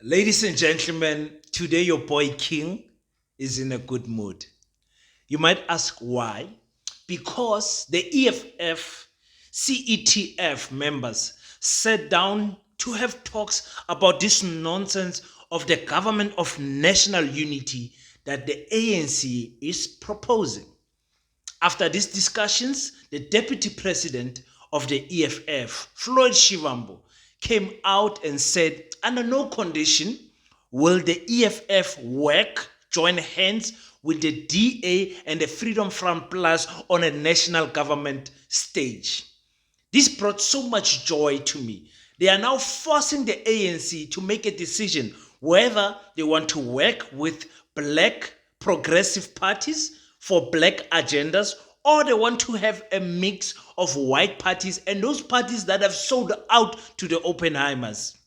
Ladies and gentlemen, today your boy King is in a good mood. You might ask why? Because the EFF, CETF members sat down to have talks about this nonsense of the government of national unity that the ANC is proposing. After these discussions, the deputy president of the EFF, Floyd Shivambu, came out and said, under no condition will the EFF join hands with the DA and the Freedom Front Plus on a national government stage. This brought so much joy to me. They are now forcing the ANC to make a decision whether they want to work with black progressive parties for black agendas, or they want to have a mix of white parties and those parties that have sold out to the Oppenheimers.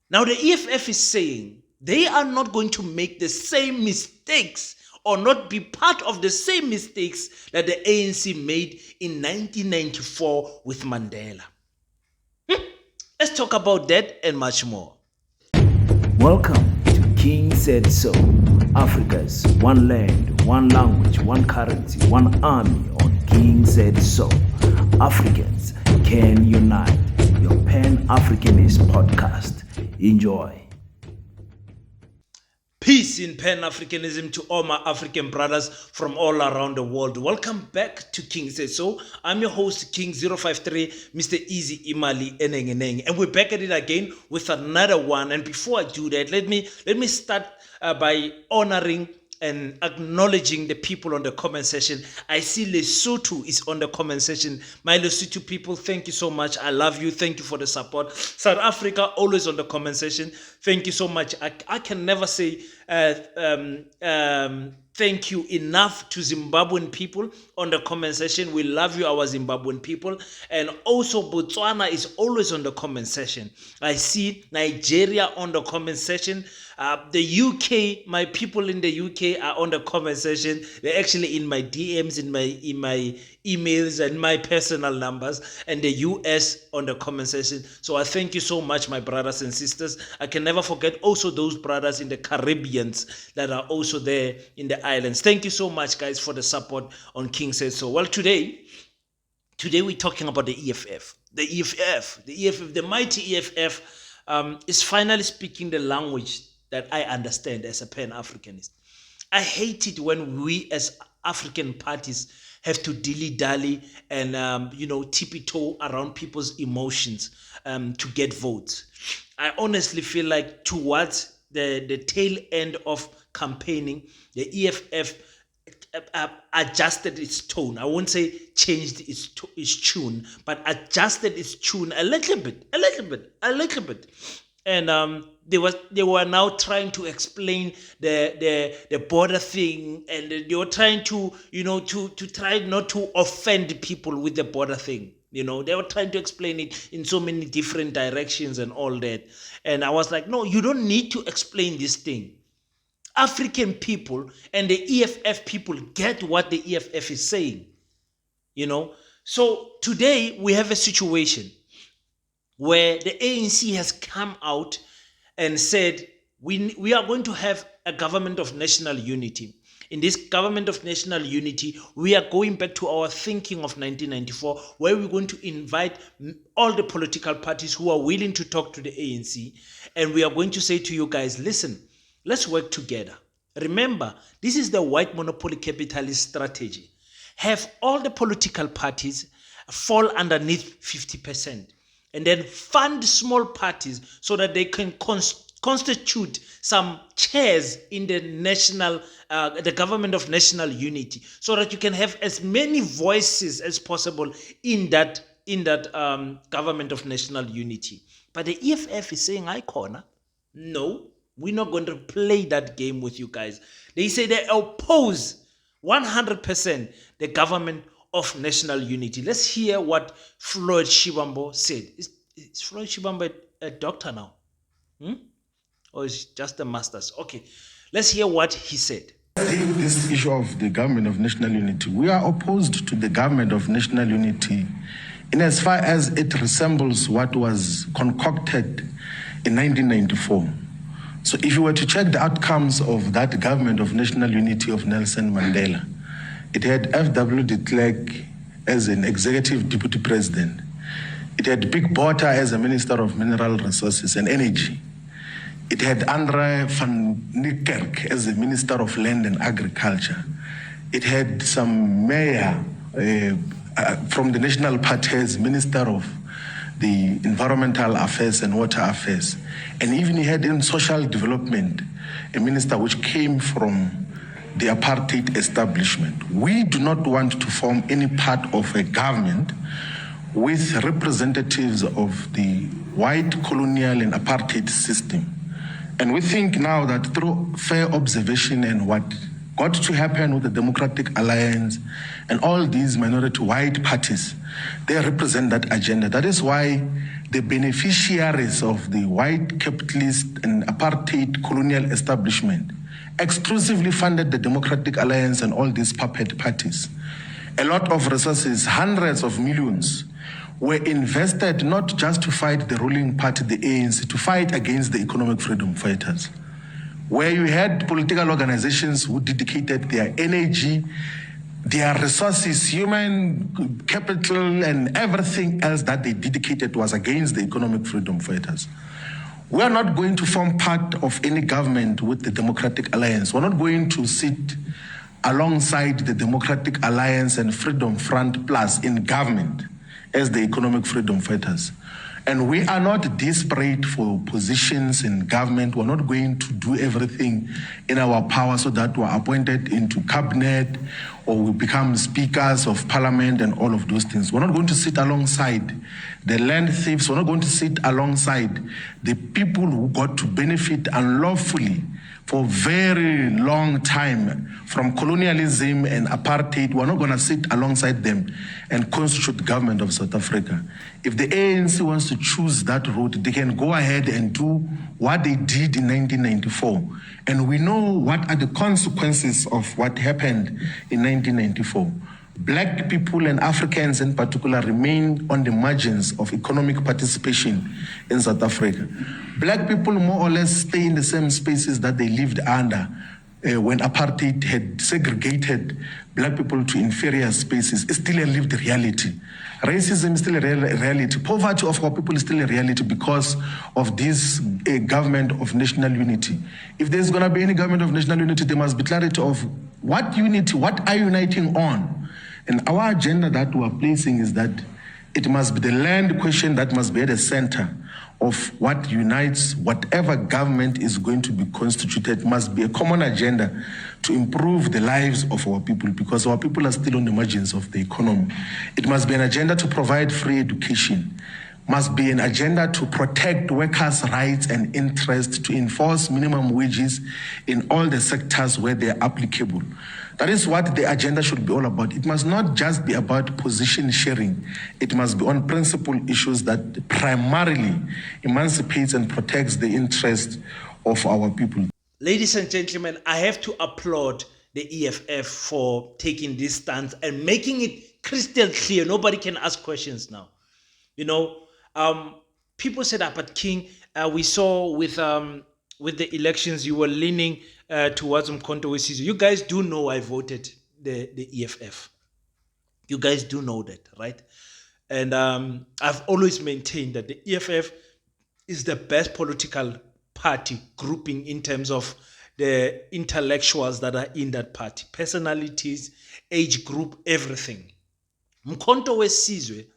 Now the EFF is saying they are not going to make the same mistakes or not be part of the same mistakes that the ANC made in 1994 with Mandela. Let's talk about that and much more. Welcome to King Said So, Africa's one land, one language, one currency, one army on King Said So. Africans can unite. Your Pan-Africanist podcast. Enjoy. Peace in Pan-Africanism to all my African brothers from all around the world. Welcome back to King Said So. I'm your host, King053, Mr. Easy Imali Eneng. And we're back at it again with another one. And before I do that, let me start by honoring and acknowledging the people on the comment section. I see Lesotho is on the comment section. My Lesotho people, thank you so much. I love you. Thank you for the support. South Africa, always on the comment section. Thank you so much. I can never say thank you enough to Zimbabwean people on the comment section. We love you, our Zimbabwean people. And also Botswana is always on the comment section. I see Nigeria on the comment section. The UK, my people in the UK are on the comment section. They're actually in my DMs, in my emails and my personal numbers, and the US on the comment section. So I thank you so much, my brothers and sisters. I can never forget also those brothers in the Caribbeans that are also there in the islands. Thank you so much, guys, for the support on King Says So. Well, today we're talking about the EFF. The EFF, the mighty EFF is finally speaking the language that I understand as a Pan-Africanist. I hate it when we as African parties have to dilly-dally and tippy-toe around people's emotions to get votes. I honestly feel like towards the tail end of campaigning, the EFF adjusted its tone. I won't say changed its tune, but adjusted its tune a little bit. And they were now trying to explain the border thing, and they were trying to try not to offend people with the border thing. They were trying to explain it in so many different directions and all that. And I was like, no, you don't need to explain this thing. African people and the EFF people get what the EFF is saying. So today we have a situation where the ANC has come out and said, we are going to have a government of national unity. In this government of national unity, we are going back to our thinking of 1994, where we're going to invite all the political parties who are willing to talk to the ANC. And we are going to say to you guys, listen, let's work together. Remember, this is the white monopoly capitalist strategy. Have all the political parties fall underneath 50%. And then fund small parties so that they can constitute some chairs in the government of national unity, so that you can have as many voices as possible in that government of national unity. But the EFF is saying, "I corner, no, we're not going to play that game with you guys." They say they oppose 100% the government of national unity. Let's hear what Floyd Shivambu said. Is Floyd Shivambu a doctor now? Or is he just a master's? Okay, let's hear what he said. This issue of the government of national unity, we are opposed to the government of national unity in as far as it resembles what was concocted in 1994. So if you were to check the outcomes of that government of national unity of Nelson Mandela, it had F.W. de Klerk as an executive deputy president. It had Pik Botha as a minister of mineral resources and energy. It had Andre van Niekerk as the minister of land and agriculture. It had some mayor from the National Party as minister of the environmental affairs and water affairs. And even he had in social development a minister which came from the apartheid establishment. We do not want to form any part of a government with representatives of the white colonial and apartheid system. And we think now that through fair observation and what got to happen with the Democratic Alliance and all these minority white parties, they represent that agenda. That is why the beneficiaries of the white capitalist and apartheid colonial establishment exclusively funded the Democratic Alliance and all these puppet parties. A lot of resources, hundreds of millions, were invested not just to fight the ruling party, the ANC, to fight against the economic freedom fighters, where you had political organizations who dedicated their energy, their resources, human capital, and everything else that they dedicated was against the economic freedom fighters. We are not going to form part of any government with the Democratic Alliance. We're not going to sit alongside the Democratic Alliance and Freedom Front Plus in government as the economic freedom fighters. And we are not desperate for positions in government. We're not going to do everything in our power so that we're appointed into cabinet or we become speakers of parliament and all of those things. We're not going to sit alongside the land thieves. We're not going to sit alongside the people who got to benefit unlawfully for a very long time from colonialism and apartheid. We're not going to sit alongside them and constitute the government of South Africa. If the ANC wants to choose that route, they can go ahead and do what they did in 1994. And we know what are the consequences of what happened in 1994. Black people and Africans in particular remain on the margins of economic participation in South Africa. Black people more or less stay in the same spaces that they lived under when apartheid had segregated black people to inferior spaces. It's still a lived reality. Racism is still a reality. Poverty of our people is still a reality because of this government of national unity. If there's going to be any government of national unity, there must be clarity of what unity, what are you uniting on? And our agenda that we're placing is that it must be the land question that must be at the center of what unites whatever government is going to be constituted. It must be a common agenda to improve the lives of our people because our people are still on the margins of the economy. It must be an agenda to provide free education. Must be an agenda to protect workers' rights and interests, to enforce minimum wages in all the sectors where they are applicable. That is what the agenda should be all about. It must not just be about position sharing. It must be on principal issues that primarily emancipates and protects the interests of our people. Ladies and gentlemen, I have to applaud the EFF for taking this stance and making it crystal clear. Nobody can ask questions now. You know, people said that, but King, we saw with the elections, you were leaning towards Mkhonto Wesizwe. You guys do know I voted the EFF. You guys do know that, right? And I've always maintained that the EFF is the best political party grouping in terms of the intellectuals that are in that party, personalities, age group, everything. Mkhonto Wesizwe,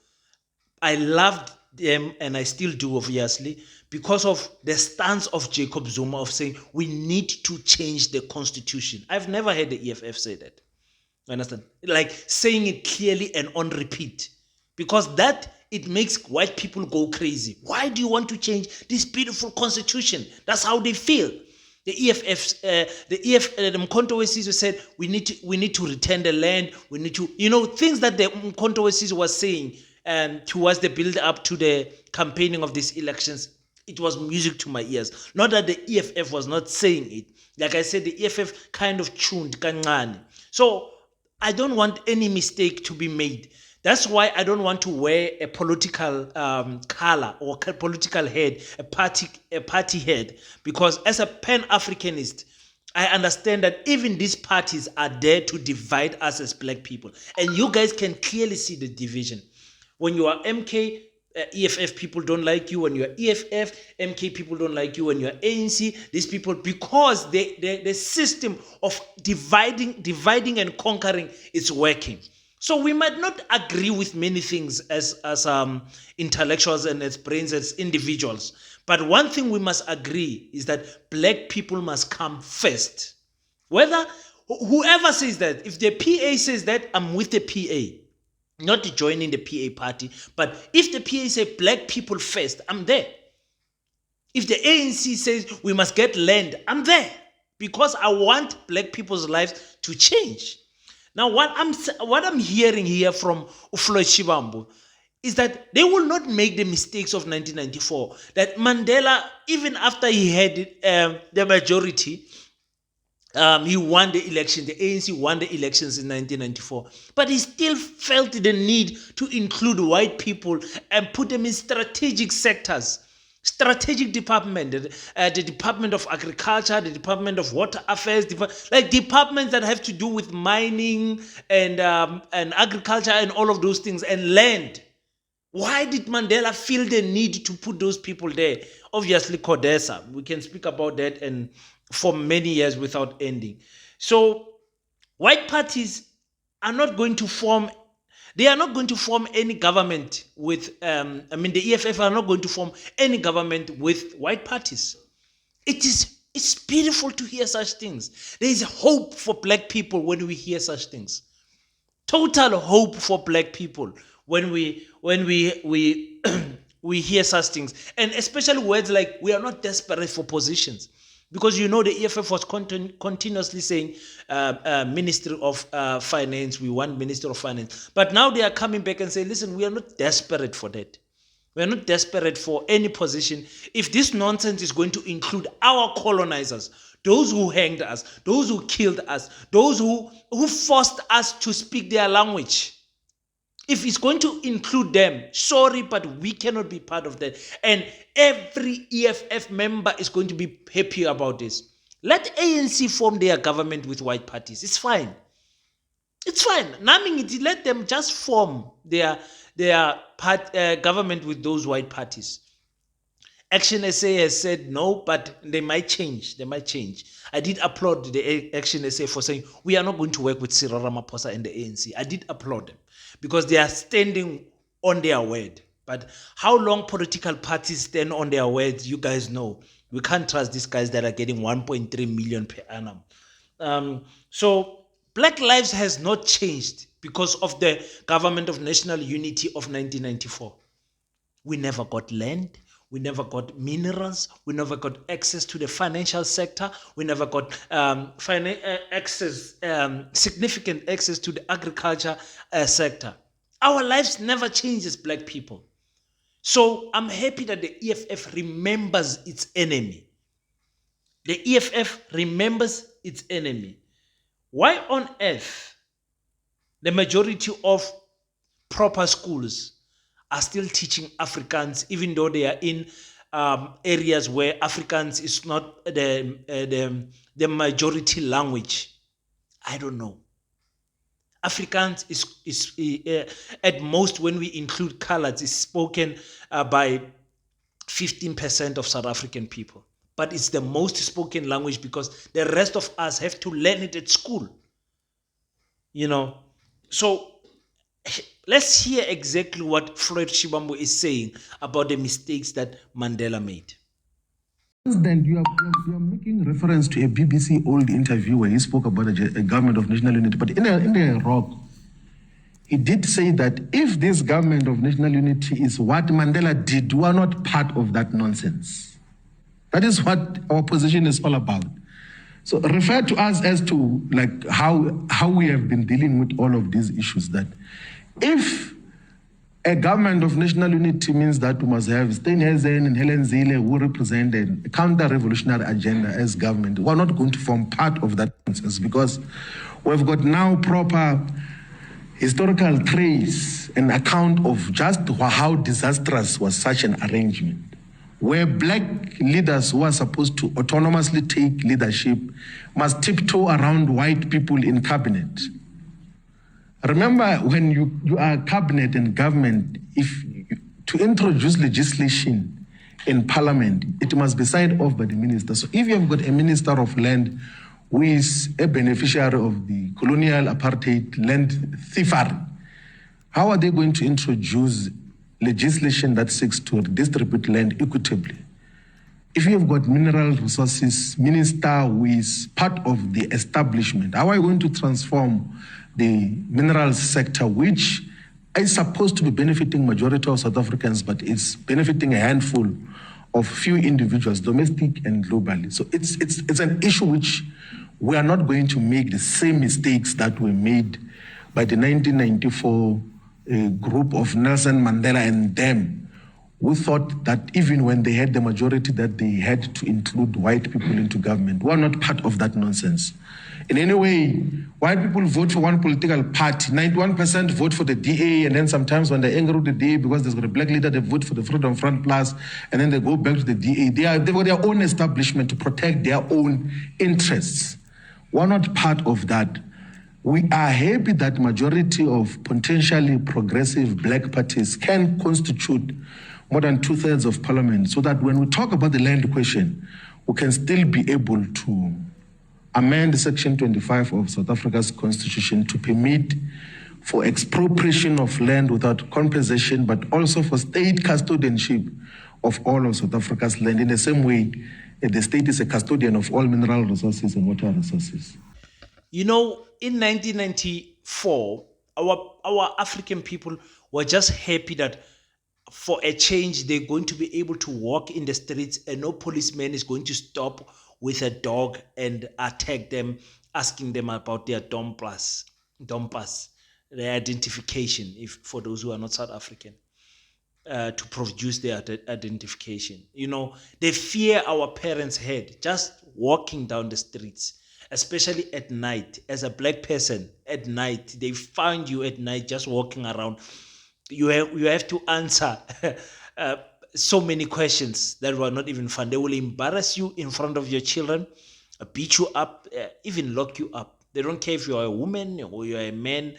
I loved them, and I still do, obviously, because of the stance of Jacob Zuma of saying we need to change the constitution. I've never heard the EFF say that. You understand? Like saying it clearly and on repeat. Because that, it makes white people go crazy. Why do you want to change this beautiful constitution? That's how they feel. The Mkhonto Wesizwe said we need to return the land. We need to, things that the Mkhonto Wesizwe was saying towards the build up to the campaigning of these elections. It was music to my ears. Not that the EFF was not saying it. Like I said, the EFF kind of tuned kancane. So I don't want any mistake to be made. That's why I don't want to wear a political color or political head, a party head, because as a Pan-Africanist, I understand that even these parties are there to divide us as black people. And you guys can clearly see the division. When you are MK, EFF people don't like you. When you are EFF, MK people don't like you. When you are ANC, these people, because the system of dividing and conquering is working. So we might not agree with many things as intellectuals and as brains, as individuals. But one thing we must agree is that black people must come first. Whether whoever says that, if the PA says that, I'm with the PA. Not joining the PA party, but if the PA say black people first, I'm there. If the ANC says we must get land, I'm there, because I want black people's lives to change. Now, what I'm hearing here from Floyd Shivambu is that they will not make the mistakes of 1994. That Mandela, even after he had the majority, he won the election. The ANC won the elections in 1994. But he still felt the need to include white people and put them in strategic sectors. Strategic department, the Department of Agriculture, the Department of Water Affairs, like departments that have to do with mining and agriculture and all of those things, and land. Why did Mandela feel the need to put those people there? Obviously, CODESA. We can speak about that and for many years without ending. So white parties are not going to form. They are not going to form any government with, the EFF are not going to form any government with white parties. It's beautiful to hear such things. There is hope for black people when we hear such things. Total hope for black people when we we hear such things. And especially words like, we are not desperate for positions. Because the EFF was continuously saying, Ministry of Finance, we want Ministry of Finance. But now they are coming back and saying, listen, we are not desperate for that. We are not desperate for any position. If this nonsense is going to include our colonizers, those who hanged us, those who killed us, those who forced us to speak their language, if it's going to include them, sorry, but we cannot be part of that. And every EFF member is going to be happy about this. Let ANC form their government with white parties. It's fine. It's fine. Let them just form their government with those white parties. Action SA has said no, but they might change. They might change. I did applaud the Action SA for saying, we are not going to work with Cyril Ramaphosa and the ANC. I did applaud them because they are standing on their word. But how long political parties stand on their words, you guys know. We can't trust these guys that are getting 1.3 million per annum. So Black lives has not changed because of the Government of National Unity of 1994. We never got land. We never got minerals. We never got access to the financial sector. We never got significant access to the agriculture sector. Our lives never changed as Black people. So I'm happy that the EFF remembers its enemy. The EFF remembers its enemy. Why on earth the majority of proper schools are still teaching Afrikaans, even though they are in areas where Afrikaans is not the majority language? I don't know. Afrikaans is at most, when we include colors, is spoken by 15% of South African people. But it's the most spoken language because the rest of us have to learn it at school. So let's hear exactly what Floyd Shivambu is saying about the mistakes that Mandela made. President, you are making reference to a BBC old interview where he spoke about a government of national unity. But in a rock, he did say that if this government of national unity is what Mandela did, we are not part of that nonsense. That is what our position is all about. So refer to us as to like how we have been dealing with all of these issues, that if a government of national unity means that we must have Steenhuisen and Helen Zille who represent a counter-revolutionary agenda as government, we're not going to form part of that nonsense because we've got now proper historical trace, an account of just how disastrous was such an arrangement, where black leaders who are supposed to autonomously take leadership must tiptoe around white people in cabinet. Remember, when you are cabinet and government, to introduce legislation in parliament, it must be signed off by the minister. So if you have got a minister of land who is a beneficiary of the colonial apartheid land thievery, how are they going to introduce legislation that seeks to distribute land equitably? If you have got mineral resources minister who is part of the establishment, how are you going to transform the minerals sector, which is supposed to be benefiting majority of South Africans, but is benefiting a handful of few individuals, domestic and globally? So it's an issue which we are not going to make the same mistakes that were made by the 1994 group of Nelson Mandela and them, who thought that even when they had the majority that they had to include white people into government. We are not part of that nonsense. In any way, white people vote for one political party, 91% vote for the DA, and then sometimes when they're angry with the DA because there's got a black leader, they vote for the Freedom Front Plus, and then they go back to the DA. They've got their own establishment to protect their own interests. We're not part of that. We are happy that majority of potentially progressive black parties can constitute more than 2/3 of parliament, so that when we talk about the land question, we can still be able to amend Section 25 of South Africa's constitution to permit for expropriation of land without compensation, but also for state custodianship of all of South Africa's land. In the same way, the state is a custodian of all mineral resources and water resources. You know, in 1994, our African people were just happy that for a change, they're going to be able to walk in the streets and no policeman is going to stop with a dog and attack them, asking them about their dompas, their identification, if for those who are not South African, to produce their identification. You know, the fear our parents had just walking down the streets, especially at night. As a black person, at night, they find you at night just walking around. You have to answer so many questions that were not even fun. They will embarrass you in front of your children, beat you up, even lock you up. They don't care if you're a woman or you're a man.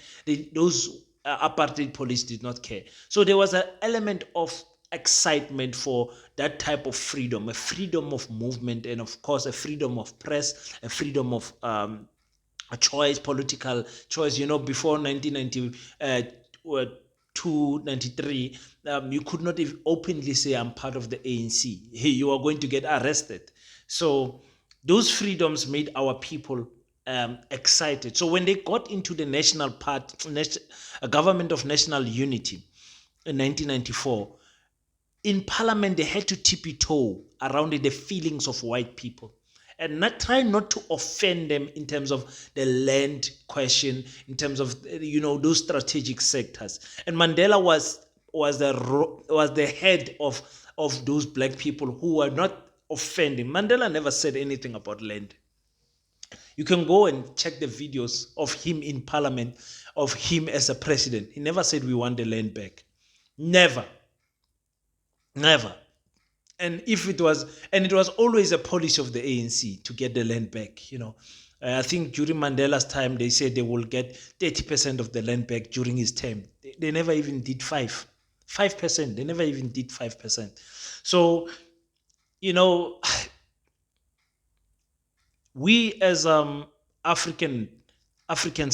Those apartheid police did not care. So there was an element of excitement for that type of freedom, a freedom of movement, and of course a freedom of press, a freedom of a choice, political choice. You know, before 1992, 93, you could not even openly say I'm part of the ANC. You are going to get arrested. So those freedoms made our people excited. So when they got into the national party, a government of national unity in 1994, in parliament they had to tiptoe around the feelings of white people and try not to offend them in terms of the land question, in terms of, you know, those strategic sectors. And Mandela was the head of those black people who were not offending. Mandela never said anything about land. You can go and check the videos of him in parliament, of him as a president. He never said we want the land back. Never. And it was always a policy of the ANC to get the land back. You know, I think during Mandela's time, they said they will get 30% of the land back during his term. They never even did 5%. They never even did 5%. So, you know, we as Africans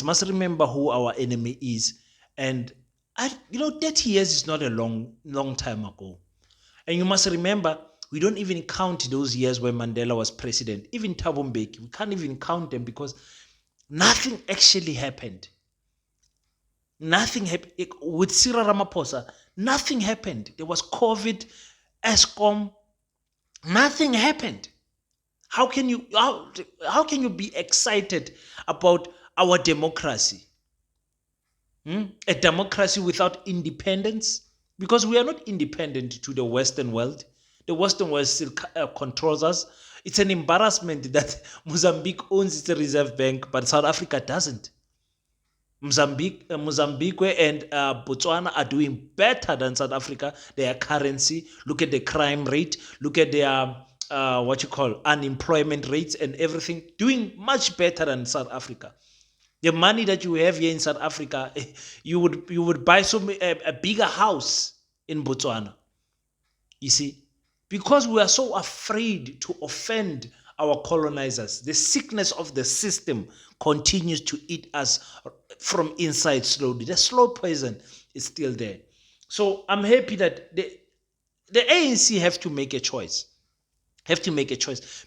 must remember who our enemy is. And 30 years is not a long time ago. And you must remember, we don't even count those years when Mandela was president. Even Thabo Mbeki, we can't even count them because nothing actually happened. Nothing happened. With Cyril Ramaphosa, nothing happened. There was COVID, ESCOM, nothing happened. How can you be excited about our democracy? A democracy without independence? Because we are not independent to the Western world. The Western world still controls us. It's an embarrassment that Mozambique owns its reserve bank, but South Africa doesn't. Mozambique and Botswana are doing better than South Africa. Their currency, look at the crime rate, look at their unemployment rates and everything, doing much better than South Africa. The money that you have here in South Africa, you would buy a bigger house in Botswana. You see, because we are so afraid to offend our colonizers, the sickness of the system continues to eat us from inside slowly. The slow poison is still there. So I'm happy that the ANC have to make a choice.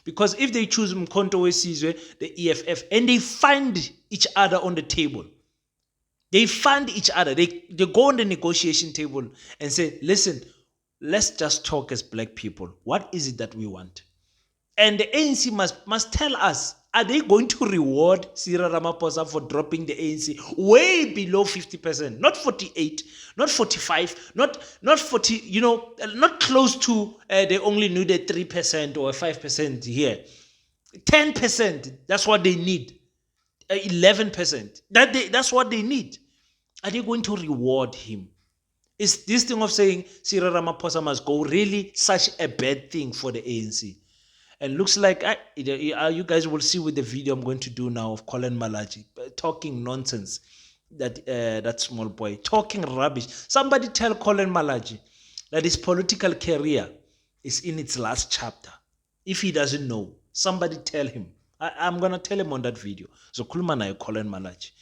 Because if they choose Mkhonto Wesizwe, the EFF, and they find each other on the table, they find each other, they go on the negotiation table and say, listen, let's just talk as black people. What is it that we want? And the ANC must tell us, are they going to reward Cyril Ramaphosa for dropping the ANC way below 50%? Not 48, not 45, not 40, not close to they only needed 3% or 5% here. 10%, that's what they need. 11%, that's what they need. Are they going to reward him? Is this thing of saying Cyril Ramaphosa must go really such a bad thing for the ANC? And looks like you guys will see with the video I'm going to do now of Colin Malachi talking nonsense. That small boy talking rubbish. Somebody tell Colin Malachi that his political career is in its last chapter. If he doesn't know, somebody tell him. I'm gonna tell him on that video. So Kulmana Colin Malachi.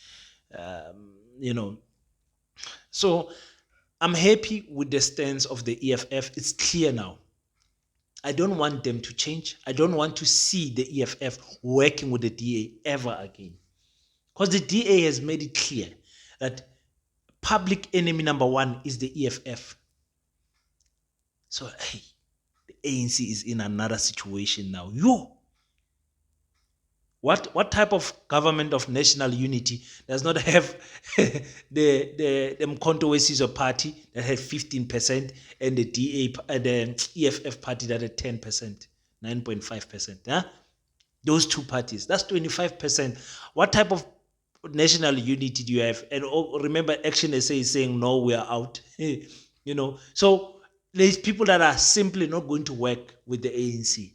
So I'm happy with the stance of the EFF. It's clear now. I don't want them to change. I don't want to see the EFF working with the DA ever again. Because the DA has made it clear that public enemy number one is the EFF. So, hey, the ANC is in another situation now. What type of government of national unity does not have the Mkhonto Wesizwe party that had 15% and the the EFF party that had 10%, 9.5%? Huh? Those two parties, that's 25%. What type of national unity do you have? And remember, Action SA is saying no, we are out. So there's people that are simply not going to work with the ANC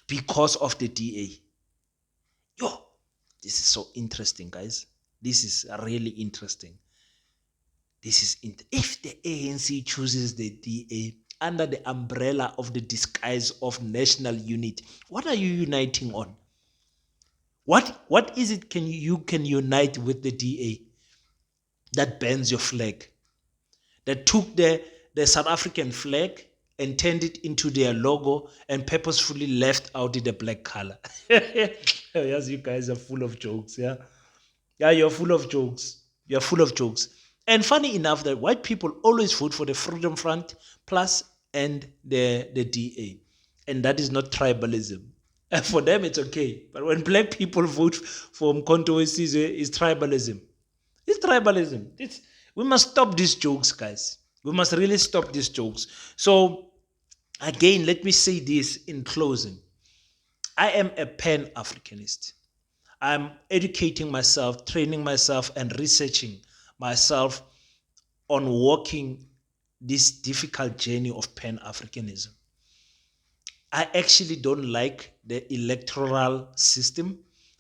because of the DA. This is so interesting, guys. This is really interesting. If the ANC chooses the DA under the umbrella of the disguise of national unity, what are you uniting on? What is it you can unite with the DA that bans your flag, that took the South African flag and turned it into their logo and purposefully left out the black color? Yes, you guys are full of jokes, yeah? Yeah, you're full of jokes. You're full of jokes. And funny enough that white people always vote for the Freedom Front Plus and the DA. And that is not tribalism. And for them, it's okay. But when black people vote for Mkhonto Wesizwe, it's tribalism. It's tribalism. We must stop these jokes, guys. We must really stop these jokes. So, again, let me say this in closing. I am a Pan-Africanist. I'm educating myself, training myself, and researching myself on walking this difficult journey of Pan-Africanism. I actually don't like the electoral system.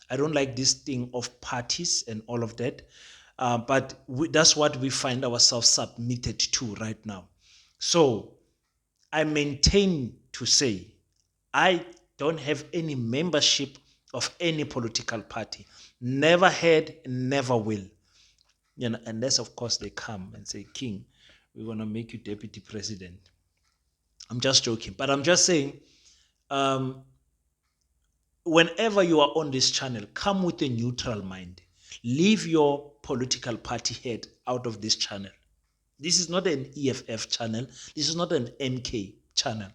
I don't like this thing of parties and all of that. But that's what we find ourselves submitted to right now. So I maintain to say I don't have any membership of any political party. Never had, never will. Unless, of course, they come and say, King, we're going to make you deputy president. I'm just joking. But I'm just saying, whenever you are on this channel, come with a neutral mind. Leave your political party head out of this channel. This is not an EFF channel. This is not an MK channel.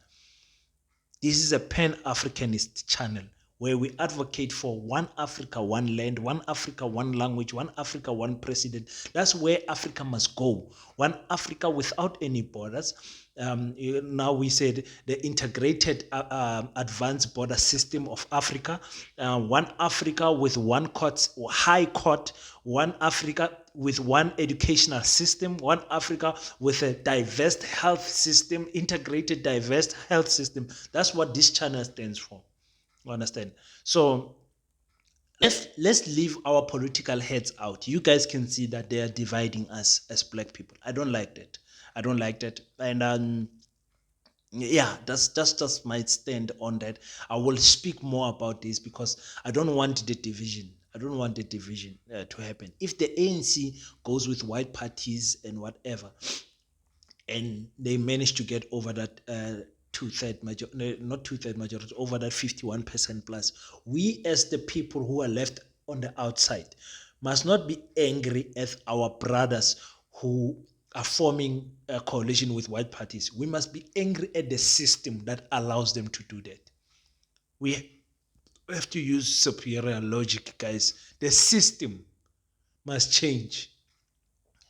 This is a Pan-Africanist channel where we advocate for one Africa, one land, one Africa, one language, one Africa, one president. That's where Africa must go. One Africa without any borders. Now we said the integrated advanced border system of Africa, one Africa with one court, high court, one Africa with one educational system, one Africa with a diverse health system, integrated diverse health system. That's what this channel stands for. Understand? So let's leave our political heads out. You guys can see that they are dividing us as black people. I don't like that. And yeah, that's just my stand on that. I will speak more about this because I don't want the division. To happen. If the ANC goes with white parties and whatever, and they manage to get over that two-third majority, not two-third majority, over that 51% plus, we as the people who are left on the outside must not be angry at our brothers who are forming a coalition with white parties. We must be angry at the system that allows them to do that. We have to use superior logic, guys. The system must change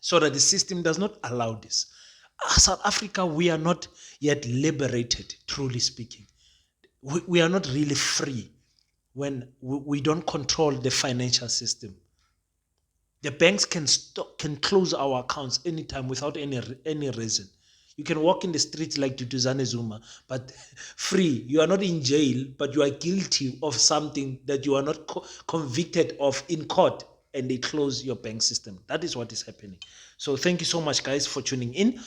so that the system does not allow this. South Africa, we are not yet liberated, truly speaking. We are not really free when we don't control the financial system. The banks can close our accounts anytime without any reason. You can walk in the streets like Duduzane Zuma, but free. You are not in jail, but you are guilty of something that you are not convicted of in court, and they close your bank system. That is what is happening. So thank you so much, guys, for tuning in.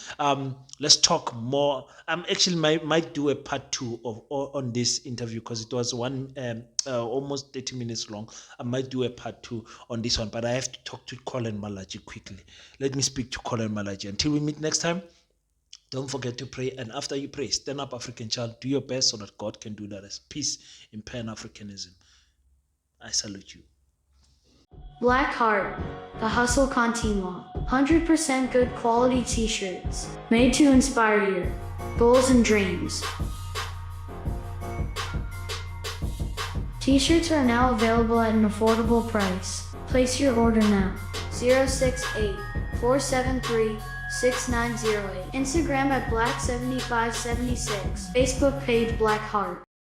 Let's talk more. Actually might do a part 2 on this interview because it was almost 30 minutes long. I might do a part 2 on this one, but I have to talk to Colin Malachi quickly. Let me speak to Colin Malachi. Until we meet next time, don't forget to pray. And after you pray, stand up, African child. Do your best so that God can do the rest. Peace in Pan-Africanism. I salute you. Black Heart, the Hustle Continua. 100% good quality t-shirts, made to inspire your goals and dreams. T-shirts are now available at an affordable price. Place your order now. 068-473-6908. Instagram at Black7576. Facebook page Black Heart.